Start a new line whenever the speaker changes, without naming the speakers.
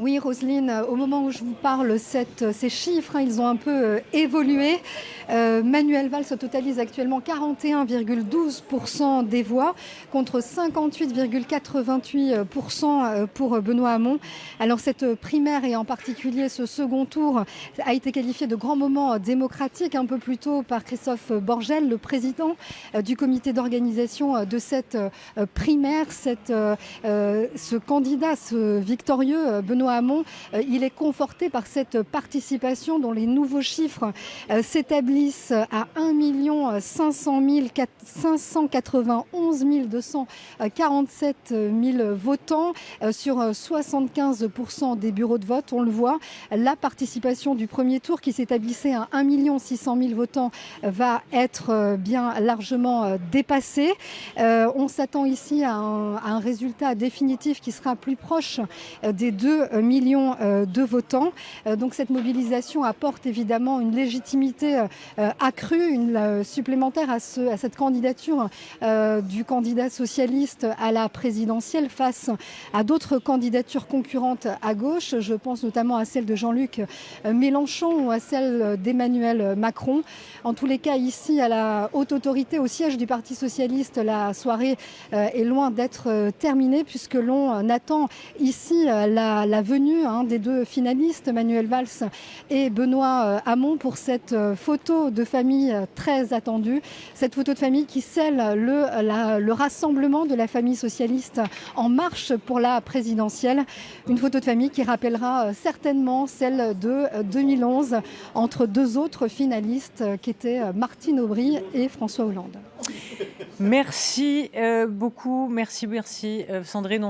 Oui, Roselyne, au moment où je vous parle, ces chiffres, ils ont un peu évolué. Manuel Valls totalise actuellement 41,12% des voix contre 58,88% pour Benoît Hamon. Alors cette primaire et en particulier ce second tour a été qualifié de grand moment démocratique un peu plus tôt par Christophe Borgel, le président du comité d'organisation de cette primaire. Ce candidat, ce victorieux, Benoît Hamon, il est conforté par cette participation dont les nouveaux chiffres s'établissent à 1 591 247 votants sur 75% des bureaux de vote. On le voit, la participation du premier tour qui s'établissait à 1 600 000 votants va être bien largement dépassée. On s'attend ici à un résultat définitif qui sera plus proche des 2 millions de votants. Donc cette mobilisation apporte évidemment une légitimité accrue, supplémentaire à cette candidature du candidat socialiste à la présidentielle face à d'autres candidatures concurrentes à gauche. Je pense notamment à celle de Jean-Luc Mélenchon ou à celle d'Emmanuel Macron. En tous les cas, ici, à la haute autorité, au siège du Parti socialiste, la soirée est loin d'être terminée puisque l'on attend ici la venue des deux finalistes, Manuel Valls et Benoît Hamon, pour cette photo de famille très attendue. Cette photo de famille qui scelle le rassemblement de la famille socialiste en marche pour la présidentielle. Une photo de famille qui rappellera certainement celle de 2011 entre deux autres finalistes qui étaient Martine Aubry et François Hollande.
Merci beaucoup, merci Sandrine.